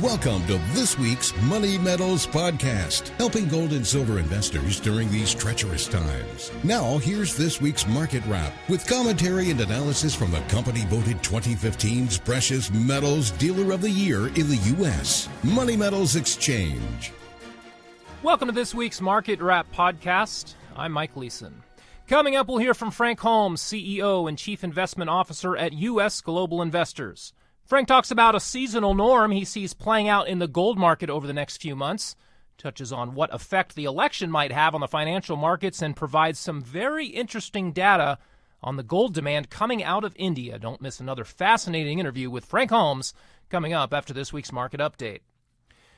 Welcome to this week's Money Metals podcast, helping gold and silver investors during these treacherous times. Now, here's this week's market wrap with commentary and analysis from the company voted 2015's Precious Metals Dealer of the Year in the U.S., Money Metals Exchange. Welcome to this week's Market Wrap podcast. I'm Mike Leeson. Coming up, we'll hear from Frank Holmes, CEO and Chief Investment Officer at U.S. Global Investors. Frank talks about a seasonal norm he sees playing out in the gold market over the next few months, touches on what effect the election might have on the financial markets, and provides some very interesting data on the gold demand coming out of India. Don't miss another fascinating interview with Frank Holmes coming up after this week's market update.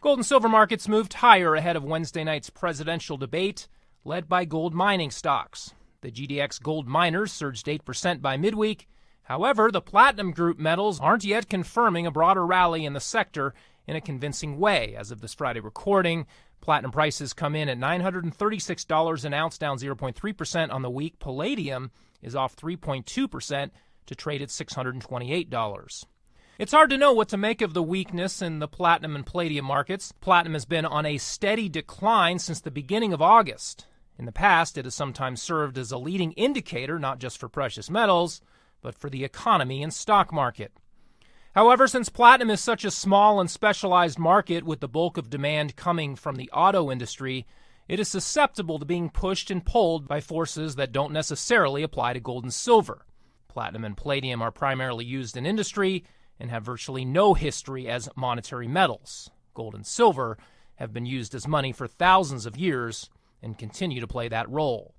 Gold and silver markets moved higher ahead of Wednesday night's presidential debate, led by gold mining stocks. The GDX gold miners surged 8% by midweek. However, the platinum group metals aren't yet confirming a broader rally in the sector in a convincing way. As of this Friday recording, platinum prices come in at $936 an ounce, down 0.3% on the week. Palladium is off 3.2% to trade at $628. It's hard to know what to make of the weakness in the platinum and palladium markets. Platinum has been on a steady decline since the beginning of August. In the past, it has sometimes served as a leading indicator, not just for precious metals, but for the economy and stock market. However, since platinum is such a small and specialized market with the bulk of demand coming from the auto industry, it is susceptible to being pushed and pulled by forces that don't necessarily apply to gold and silver. Platinum and palladium are primarily used in industry and have virtually no history as monetary metals. Gold and silver have been used as money for thousands of years and continue to play that role.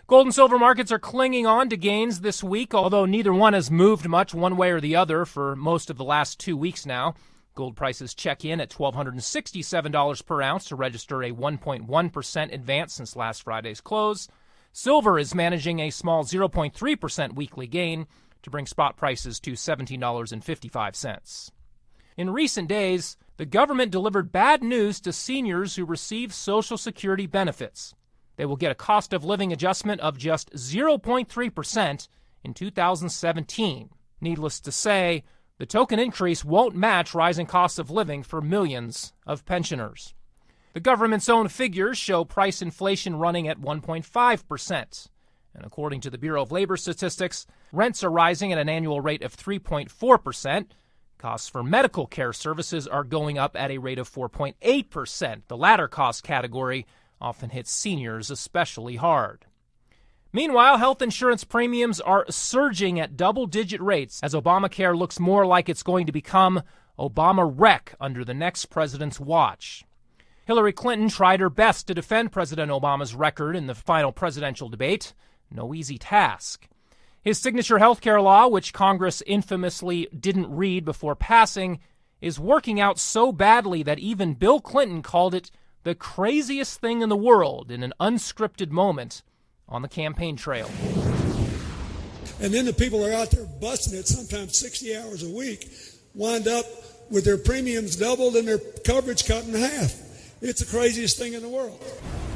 Gold and silver markets are clinging on to gains this week, although neither one has moved much one way or the other for most of the last 2 weeks now. Gold prices check in at $1,267 per ounce to register a 1.1% advance since last Friday's close. Silver is managing a small 0.3% weekly gain to bring spot prices to $17.55. In recent days, the government delivered bad news to seniors who receive Social Security benefits. They will get a cost of living adjustment of just 0.3% in 2017. Needless to say, the token increase won't match rising costs of living for millions of pensioners. The government's own figures show price inflation running at 1.5%. And according to the Bureau of Labor Statistics, rents are rising at an annual rate of 3.4%. Costs for medical care services are going up at a rate of 4.8%. The latter cost category often hits seniors especially hard. Meanwhile, health insurance premiums are surging at double-digit rates as Obamacare looks more like it's going to become Obama wreck under the next president's watch. Hillary Clinton tried her best to defend President Obama's record in the final presidential debate. No easy task. His signature health care law, which Congress infamously didn't read before passing, is working out so badly that even Bill Clinton called it the craziest thing in the world in an unscripted moment on the campaign trail. And then the people are out there busting it, sometimes 60 hours a week, wind up with their premiums doubled and their coverage cut in half. It's the craziest thing in the world.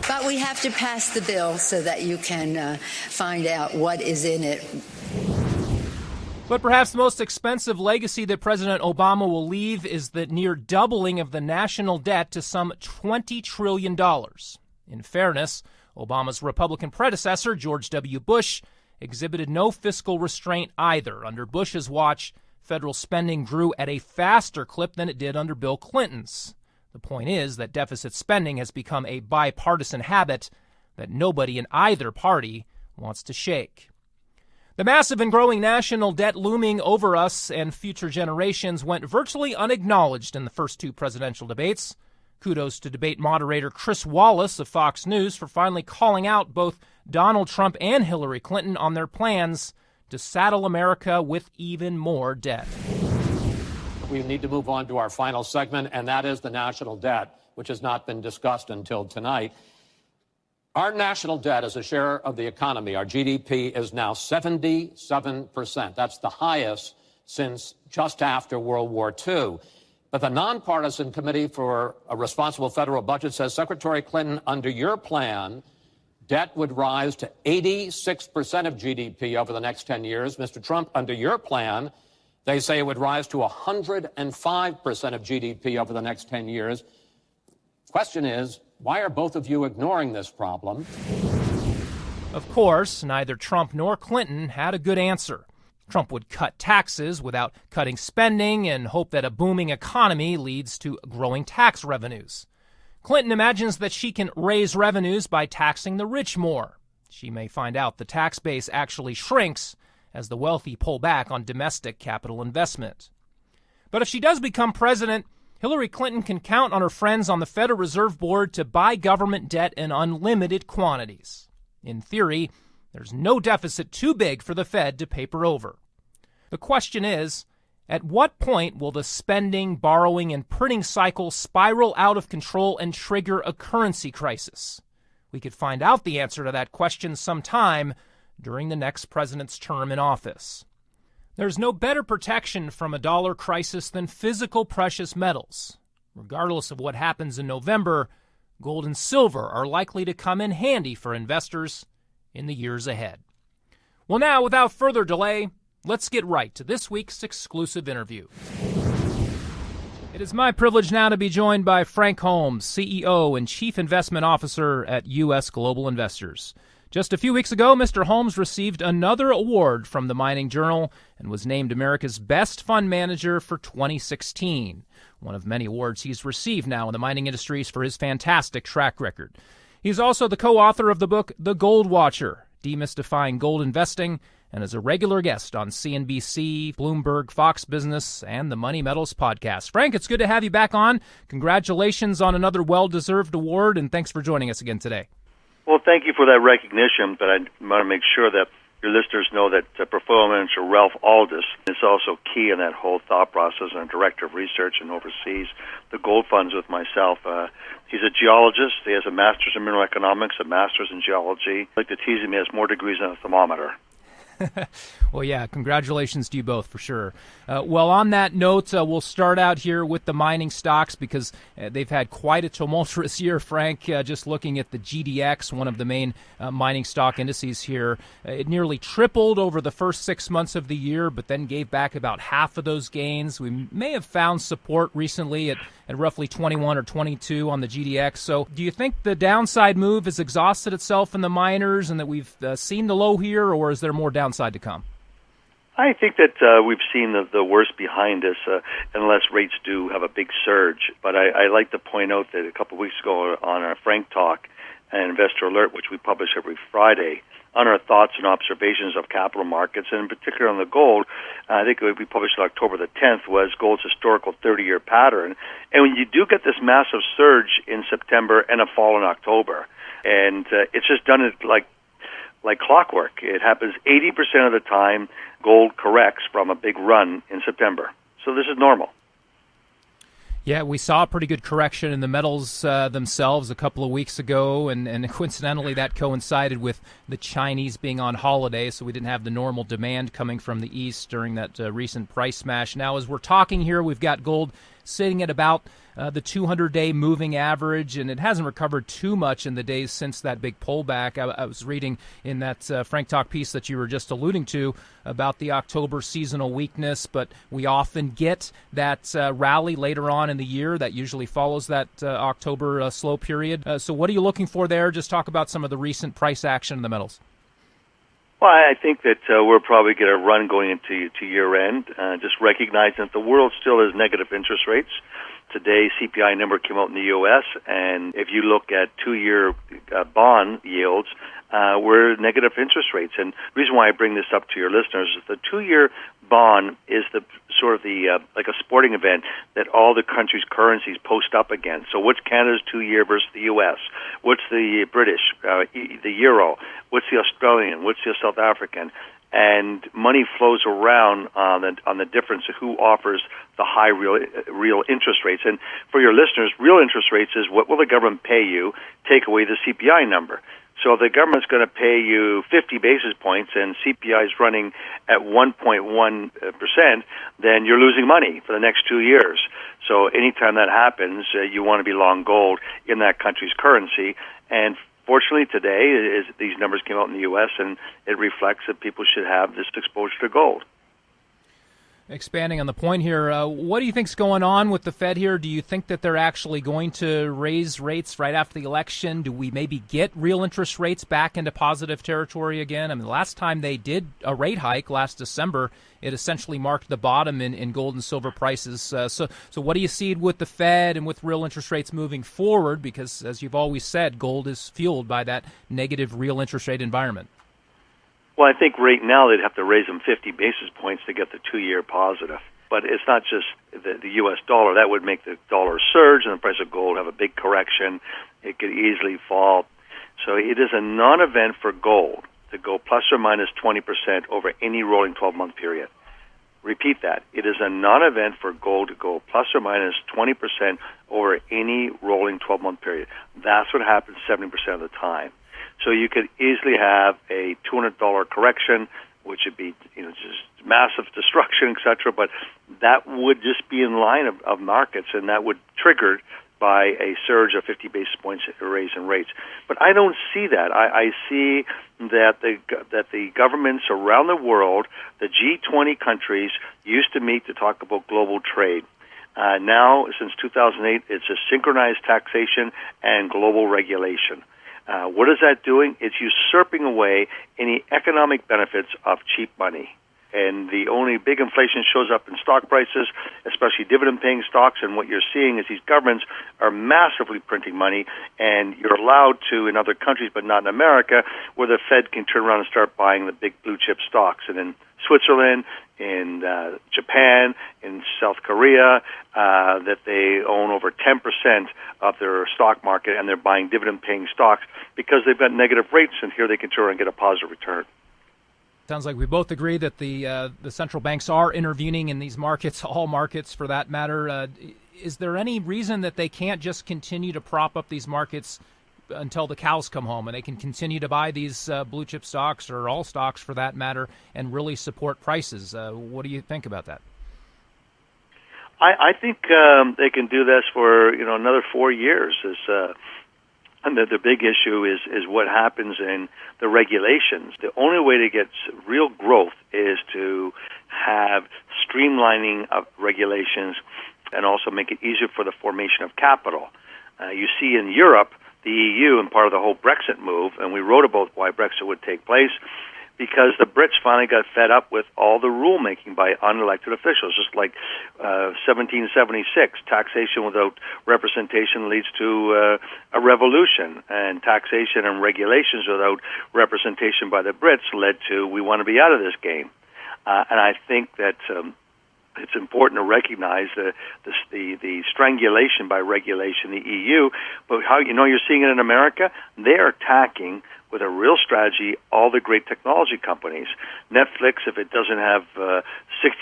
But we have to pass the bill so that you can find out what is in it. But perhaps the most expensive legacy that President Obama will leave is the near doubling of the national debt to some $20 trillion. In fairness, Obama's Republican predecessor, George W. Bush, exhibited no fiscal restraint either. Under Bush's watch, federal spending grew at a faster clip than it did under Bill Clinton's. The point is that deficit spending has become a bipartisan habit that nobody in either party wants to shake. The massive and growing national debt looming over us and future generations went virtually unacknowledged in the first two presidential debates. Kudos to debate moderator Chris Wallace of Fox News for finally calling out both Donald Trump and Hillary Clinton on their plans to saddle America with even more debt. We need to move on to our final segment, and that is the national debt, which has not been discussed until tonight. Our national debt as a share of the economy, our GDP, is now 77%. That's the highest since just after World War II. But the nonpartisan Committee for a Responsible Federal Budget says, Secretary Clinton, under your plan, debt would rise to 86% of GDP over the next 10 years. Mr. Trump, under your plan, They say it would rise to 105% of GDP over the next 10 years. Question is, why are both of you ignoring this problem? Of course, neither Trump nor Clinton had a good answer. Trump would cut taxes without cutting spending and hope that a booming economy leads to growing tax revenues. Clinton imagines that she can raise revenues by taxing the rich more. She may find out the tax base actually shrinks as the wealthy pull back on domestic capital investment. But if she does become president, Hillary Clinton can count on her friends on the Federal Reserve Board to buy government debt in unlimited quantities. In theory, there's no deficit too big for the Fed to paper over. The question is, at what point will the spending, borrowing, and printing cycle spiral out of control and trigger a currency crisis? We could find out the answer to that question sometime during the next president's term in office. There's no better protection from a dollar crisis than physical precious metals. Regardless of what happens in November, gold and silver are likely to come in handy for investors in the years ahead. Well, now, without further delay, let's get right to this week's exclusive interview. It is my privilege now to be joined by Frank Holmes, CEO and Chief Investment Officer at U.S. Global Investors. Just a few weeks ago, Mr. Holmes received another award from the Mining Journal and was named America's Best Fund Manager for 2016, one of many awards he's received now in the mining industries for his fantastic track record. He's also the co-author of the book The Gold Watcher, Demystifying Gold Investing, and is a regular guest on CNBC, Bloomberg, Fox Business, and the Money Metals podcast. Frank, it's good to have you back on. Congratulations on another well-deserved award, and thanks for joining us again today. Well, thank you for that recognition, but I want to make sure that your listeners know that portfolio manager Ralph Aldis is also key in that whole thought process and director of research and oversees the gold funds with myself. He's a geologist. He has a master's in mineral economics, a master's in geology. I like to tease him, he has more degrees than a thermometer. Well, yeah, congratulations to you both for sure. Well, on that note, we'll start out here with the mining stocks because they've had quite a tumultuous year, Frank. Just looking at the GDX, one of the main mining stock indices here, it nearly tripled over the first 6 months of the year, but then gave back about half of those gains. We may have found support recently at roughly 21 or 22 on the GDX. So do you think the downside move has exhausted itself in the miners and that we've seen the low here, or is there more downside to come? I think that we've seen the worst behind us, unless rates do have a big surge. But I like to point out that a couple of weeks ago on our Frank Talk and Investor Alert, which we publish every Friday, on our thoughts and observations of capital markets, and in particular on the gold, I think we published on October the 10th, was gold's historical 30-year pattern. And when you do get this massive surge in September and a fall in October, and it's just done it like clockwork. It happens 80% of the time gold corrects from a big run in September. So this is normal. Yeah, we saw a pretty good correction in the metals themselves a couple of weeks ago, and coincidentally that coincided with the Chinese being on holiday, so we didn't have the normal demand coming from the East during that recent price smash. Now, as we're talking here, we've got gold sitting at about the 200-day moving average, and it hasn't recovered too much in the days since that big pullback. I was reading in that Frank Talk piece that you were just alluding to about the October seasonal weakness, but we often get that rally later on in the year that usually follows that October slow period. So what are you looking for there? Just talk about some of the recent price action in the metals. Well, I think that we'll probably get a run going into year-end, just recognizing that the world still has negative interest rates. Today, CPI number came out in the U.S., and if you look at two-year bond yields, we're negative interest rates. And the reason why I bring this up to your listeners is the two-year bond is the sort of the like a sporting event that all the countries' currencies post up against. So what's Canada's 2-year versus the U.S.? What's the British, the Euro? What's the Australian? What's the South African? And money flows around on the difference of who offers the high real interest rates. And for your listeners, real interest rates is what will the government pay you, take away the CPI number. So if the government's going to pay you 50 basis points and CPI is running at 1.1%, then you're losing money for the next 2 years. So anytime that happens, you want to be long gold in that country's currency. And fortunately, today, these numbers came out in the U.S., and it reflects that people should have this exposure to gold. Expanding on the point here, what do you think's going on with the Fed here? Do you think that they're actually going to raise rates right after the election? Do we maybe get real interest rates back into positive territory again? I mean, the last time they did a rate hike last December, it essentially marked the bottom in gold and silver prices. So what do you see with the Fed and with real interest rates moving forward? Because, as you've always said, gold is fueled by that negative real interest rate environment. Well, I think right now they'd have to raise them 50 basis points to get the 2-year positive. But it's not just the U.S. dollar. That would make the dollar surge and the price of gold have a big correction. It could easily fall. So it is a non-event for gold to go plus or minus 20% over any rolling 12-month period. Repeat that. It is a non-event for gold to go plus or minus 20% over any rolling 12-month period. That's what happens 70% of the time. So you could easily have a $200 correction, which would be just massive destruction, etc. But that would just be in line of markets, and that would trigger by a surge of 50 basis points raise in rates. But I don't see that. I see that the governments around the world, the G20 countries, used to meet to talk about global trade. Now, since 2008, it's a synchronized taxation and global regulation. What is that doing? It's usurping away any economic benefits of cheap money. And the only big inflation shows up in stock prices, especially dividend-paying stocks. And what you're seeing is these governments are massively printing money, and you're allowed to in other countries, but not in America, where the Fed can turn around and start buying the big blue-chip stocks. And in Switzerland, in Japan, in South Korea, that they own over 10% of their stock market, and they're buying dividend-paying stocks because they've got negative rates, and here they can turn and get a positive return. Sounds like we both agree that the central banks are intervening in these markets, all markets for that matter. Is there any reason that they can't just continue to prop up these markets until the cows come home and they can continue to buy these blue chip stocks or all stocks for that matter and really support prices? What do you think about that? I think they can do this for another 4 years. And the big issue is what happens in the regulations. The only way to get real growth is to have streamlining of regulations and also make it easier for the formation of capital. You see in Europe, the EU, and part of the whole Brexit move, and we wrote about why Brexit would take place, because the Brits finally got fed up with all the rulemaking by unelected officials, just like 1776. Taxation without representation leads to a revolution, and taxation and regulations without representation by the Brits led to we want to be out of this game. And I think that it's important to recognize the strangulation by regulation, the EU, but how you're seeing it in America, they're attacking with a real strategy all the great technology companies. Netflix, if it doesn't have 60%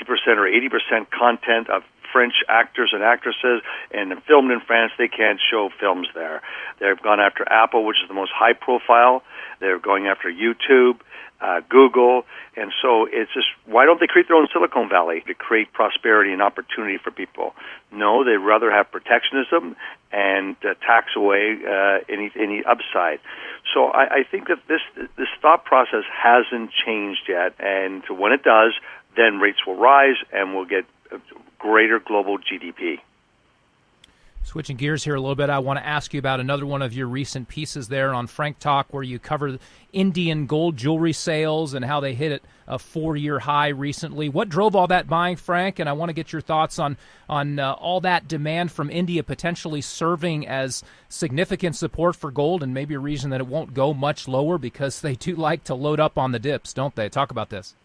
or 80% content of French actors and actresses and filmed in France, they can't show films there. They've gone after Apple, which is the most high profile. They're going after YouTube, Google, and so it's just, why don't they create their own Silicon Valley to create prosperity and opportunity for people? No, they'd rather have protectionism and tax away any upside. So I think that this thought process hasn't changed yet, and when it does, then rates will rise and we'll get greater global GDP. Switching gears here a little bit, I want to ask you about another one of your recent pieces there on Frank Talk, where you cover Indian gold jewelry sales and how they hit a 4-year high recently. What drove all that buying, Frank? And I want to get your thoughts on all that demand from India potentially serving as significant support for gold, and maybe a reason that it won't go much lower, because they do like to load up on the dips, don't they? Talk about this.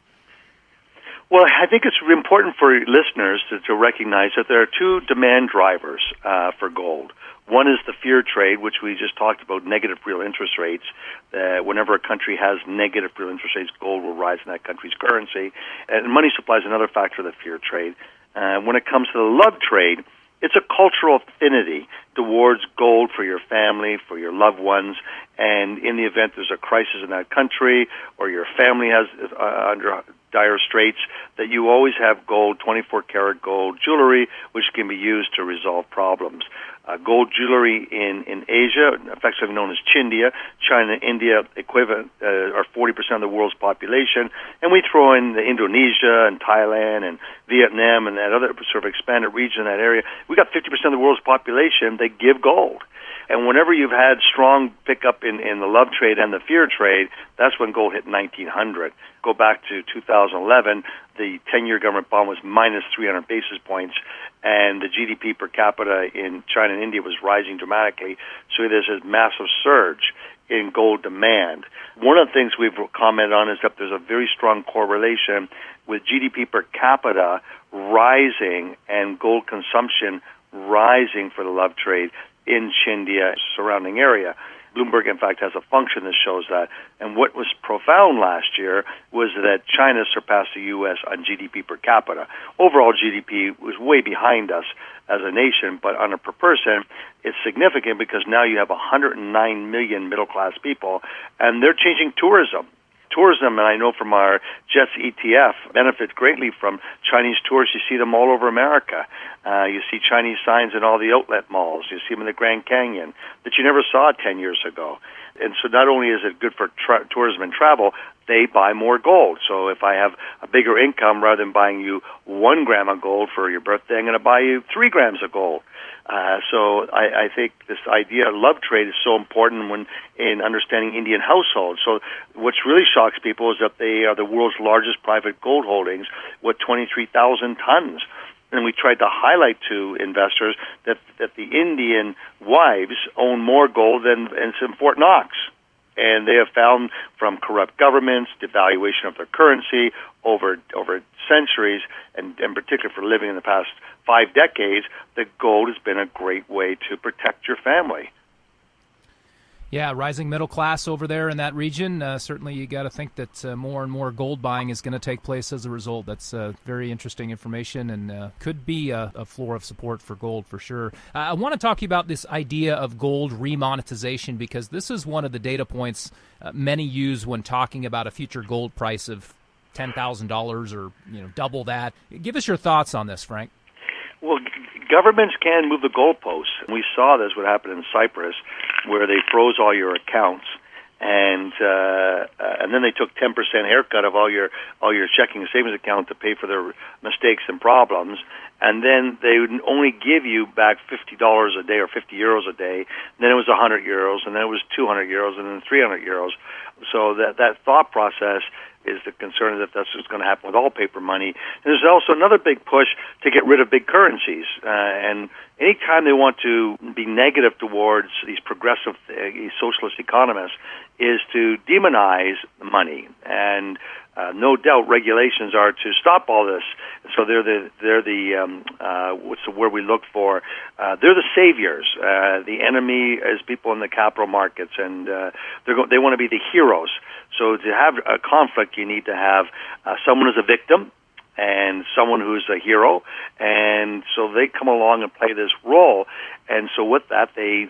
Well, I think it's important for listeners to recognize that there are two demand drivers for gold. One is the fear trade, which we just talked about, negative real interest rates. Whenever a country has negative real interest rates, gold will rise in that country's currency. And money supply is another factor of the fear trade. When it comes to the love trade, it's a cultural affinity towards gold for your family, for your loved ones, and in the event there's a crisis in that country or your family has under dire straits, that you always have gold, 24-karat gold jewelry, which can be used to resolve problems. gold jewelry in Asia, affectionately known as Chindia. China and India equivalent are 40% of the world's population, and we throw in Indonesia and Thailand and Vietnam and that other sort of expanded region in that area. We got 50% of the world's population that give gold. And whenever you've had strong pickup in the love trade and the fear trade, that's when gold hit 1900. Go back to 2011, the 10-year government bond was minus 300 basis points, and the GDP per capita in China and India was rising dramatically. So there's a massive surge in gold demand. One of the things we've commented on is that there's a very strong correlation with GDP per capita rising and gold consumption rising for the love trade in Chindia surrounding area. Bloomberg, in fact, has a function that shows that. And what was profound last year was that China surpassed the U.S. on GDP per capita. Overall GDP was way behind us as a nation, but on a per person, it's significant because now you have 109 million middle-class people, and they're changing tourism. Tourism, and I know from our JETS ETF, benefits greatly from Chinese tourists. You see them all over America. You see Chinese signs in all the outlet malls. You see them in the Grand Canyon that you never saw 10 years ago. And so not only is it good for tourism and travel, they buy more gold. So if I have a bigger income, rather than buying you 1 gram of gold for your birthday, I'm going to buy you 3 grams of gold. So I think this idea of love trade is so important when in understanding Indian households. So what really shocks people is that they are the world's largest private gold holdings with 23,000 tons. And we tried to highlight to investors that the Indian wives own more gold than in Fort Knox. And they have found from corrupt governments, devaluation of their currency over centuries, and particularly for living in the past 5 decades, that gold has been a great way to protect your family. Yeah, rising middle class over there in that region. Certainly you got to think that more and more gold buying is going to take place as a result. That's very interesting information and could be a floor of support for gold for sure. I want to talk to you about this idea of gold remonetization because this is one of the data points many use when talking about a future gold price of $10,000 or double that. Give us your thoughts on this, Frank. Well, governments can move the goalposts. We saw this, what happened in Cyprus, where they froze all your accounts, and then they took 10% haircut of all your checking and savings account to pay for their mistakes and problems, and then they would only give you back $50 a day or 50 euros a day. Then it was 100 euros, and then it was 200 euros, and then 300 euros. So that thought process is the concern that that's what's going to happen with all paper money. And there's also another big push to get rid of big currencies. And anytime they want to be negative towards these progressive socialist economists is to demonize money. And no doubt regulations are to stop all this. So they're the what's the word we look for? They're the saviors. The enemy is people in the capital markets, and they want to be the heroes. So to have a conflict, you need to have someone who's a victim and someone who's a hero, and so they come along and play this role. And so with that, they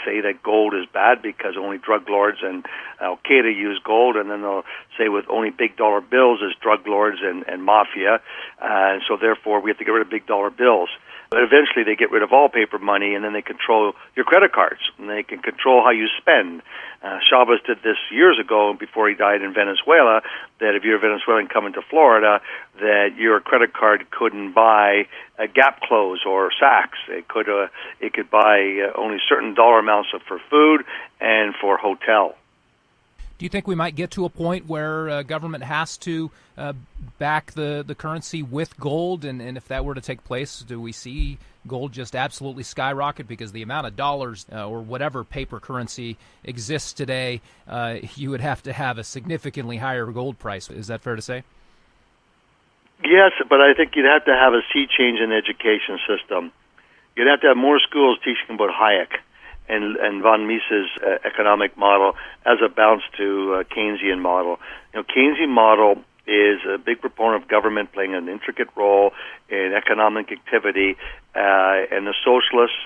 say that gold is bad because only drug lords and Al-Qaeda use gold, and then they'll say with only big dollar bills is drug lords and mafia, and so therefore we have to get rid of big dollar bills. But eventually they get rid of all paper money, and then they control your credit cards, and they can control how you spend. Chavez did this years ago before he died in Venezuela, that if you're a Venezuelan coming to Florida, that your credit card couldn't buy Gap clothes or Saks. It could buy only certain dollar amounts for food and for hotel. Do you think we might get to a point where government has to back the currency with gold? And if that were to take place, do we see gold just absolutely skyrocket? Because the amount of dollars or whatever paper currency exists today, you would have to have a significantly higher gold price. Is that fair to say? Yes, but I think you'd have to have a sea change in the education system. You'd have to have more schools teaching about Hayek and von Mises' economic model as a bounce to Keynesian model. Keynesian model is a big proponent of government playing an intricate role in economic activity, and the socialists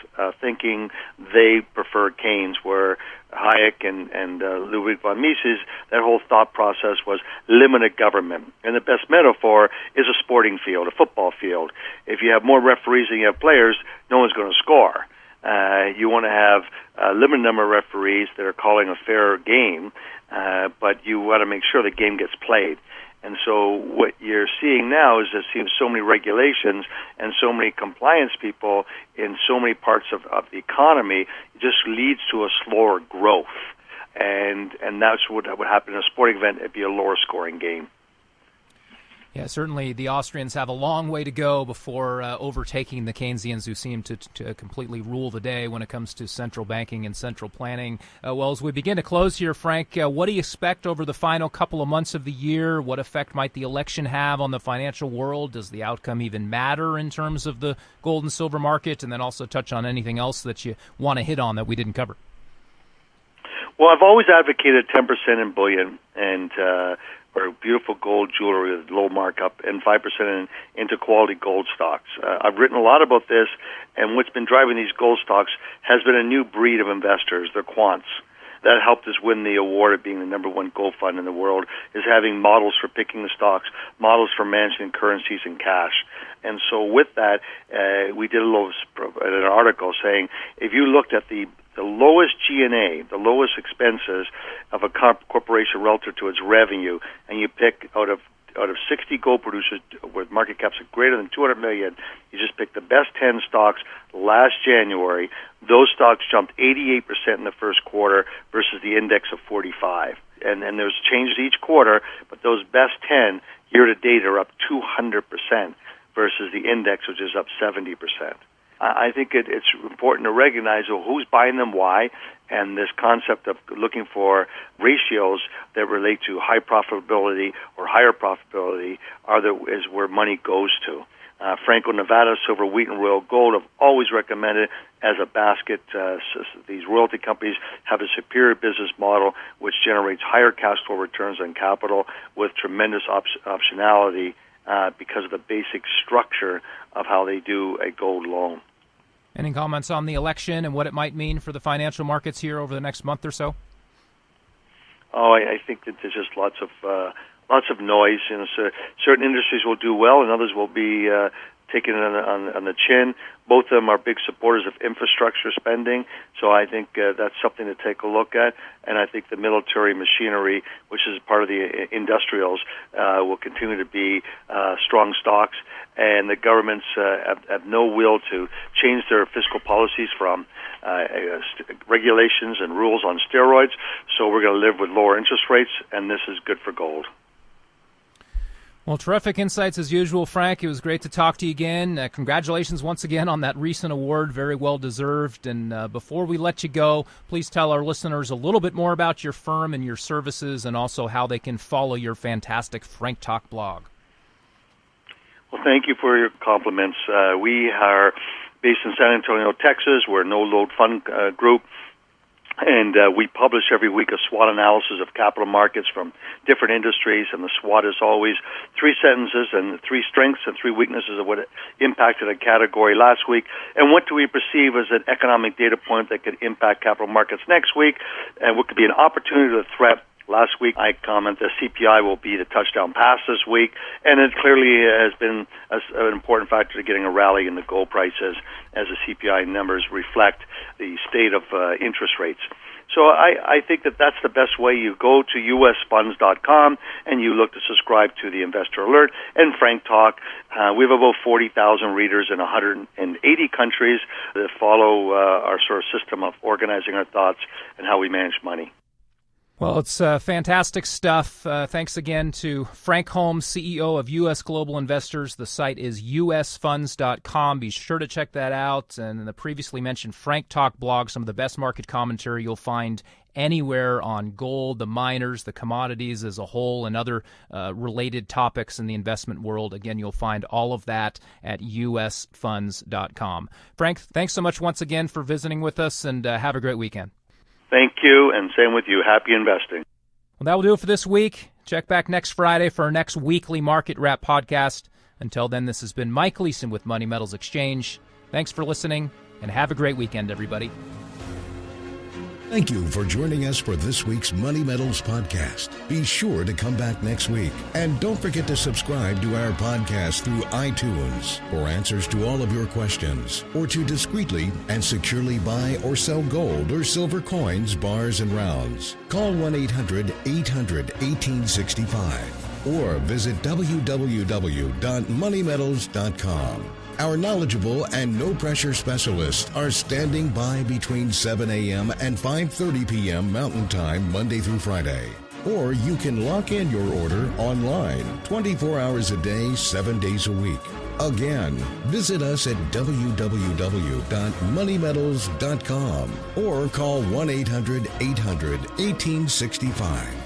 thinking they prefer Keynes, where Hayek and Ludwig von Mises, that whole thought process was limited government. And the best metaphor is a sporting field, a football field. If you have more referees than you have players, no one's going to score. You want to have a limited number of referees that are calling a fair game, but you want to make sure the game gets played. And so what you're seeing now is there seems so many regulations and so many compliance people in so many parts of the economy, it just leads to a slower growth. And that's what would happen in a sporting event. It'd be a lower scoring game. Yeah, certainly the Austrians have a long way to go before overtaking the Keynesians, who seem to completely rule the day when it comes to central banking and central planning. Well, as we begin to close here, Frank, what do you expect over the final couple of months of the year? What effect might the election have on the financial world? Does the outcome even matter in terms of the gold and silver market? And then also touch on anything else that you want to hit on that we didn't cover. Well, I've always advocated 10% in bullion and or beautiful gold jewelry with low markup, and 5% into quality gold stocks. I've written a lot about this, and what's been driving these gold stocks has been a new breed of investors. They're quants. That helped us win the award of being the number one gold fund in the world, is having models for picking the stocks, models for managing currencies and cash. And so with that, we did an article saying, if you looked at the lowest G&A, the lowest expenses of a corporation relative to its revenue, and you pick out of 60 gold producers with market caps of greater than 200 million, you just pick the best 10 stocks last January. Those stocks jumped 88% in the first quarter versus the index of 45. And there's changes each quarter, but those best 10 year to date are up 200% versus the index, which is up 70%. I think it's important to recognize who's buying them, why, and this concept of looking for ratios that relate to high profitability or higher profitability is where money goes to. Franco-Nevada, silver, wheat, and royal gold have always recommended as a basket. These royalty companies have a superior business model which generates higher cash flow returns on capital with tremendous optionality because of the basic structure of how they do a gold loan. Any comments on the election and what it might mean for the financial markets here over the next month or so? Oh, I think that there's just lots of noise. So certain industries will do well, and others will be taken on the chin. Both of them are big supporters of infrastructure spending, so I think that's something to take a look at. And I think the military machinery, which is part of the industrials, will continue to be strong stocks. And the governments have no will to change their fiscal policies from regulations and rules on steroids. So we're going to live with lower interest rates, and this is good for gold. Well, terrific insights as usual, Frank. It was great to talk to you again. Congratulations once again on that recent award, very well deserved. And before we let you go, please tell our listeners a little bit more about your firm and your services, and also how they can follow your fantastic Frank Talk blog. Well, thank you for your compliments. We are based in San Antonio, Texas. We're a no-load fund group. And we publish every week a SWOT analysis of capital markets from different industries, and the SWOT is always 3 sentences and 3 strengths and 3 weaknesses of what impacted a category last week, and what do we perceive as an economic data point that could impact capital markets next week, and what could be an opportunity or a threat. Last week, I commented the CPI will be the touchdown pass this week, and it clearly has been an important factor to getting a rally in the gold prices as the CPI numbers reflect the state of interest rates. So I think that that's the best way. You go to usfunds.com and you look to subscribe to the Investor Alert and Frank Talk. We have about 40,000 readers in 180 countries that follow our sort of system of organizing our thoughts and how we manage money. Well, it's fantastic stuff. Thanks again to Frank Holmes, CEO of U.S. Global Investors. The site is usfunds.com. Be sure to check that out. And the previously mentioned Frank Talk blog, some of the best market commentary you'll find anywhere on gold, the miners, the commodities as a whole, and other related topics in the investment world. Again, you'll find all of that at usfunds.com. Frank, thanks so much once again for visiting with us, and have a great weekend. Thank you, and same with you. Happy investing. Well, that will do it for this week. Check back next Friday for our next weekly Market Wrap podcast. Until then, this has been Mike Leeson with Money Metals Exchange. Thanks for listening, and have a great weekend, everybody. Thank you for joining us for this week's Money Metals podcast. Be sure to come back next week. And don't forget to subscribe to our podcast through iTunes for answers to all of your questions, or to discreetly and securely buy or sell gold or silver coins, bars, and rounds. Call 1-800-800-1865 or visit www.moneymetals.com. Our knowledgeable and no-pressure specialists are standing by between 7 a.m. and 5:30 p.m. Mountain Time, Monday through Friday. Or you can lock in your order online, 24 hours a day, 7 days a week. Again, visit us at www.moneymetals.com or call 1-800-800-1865.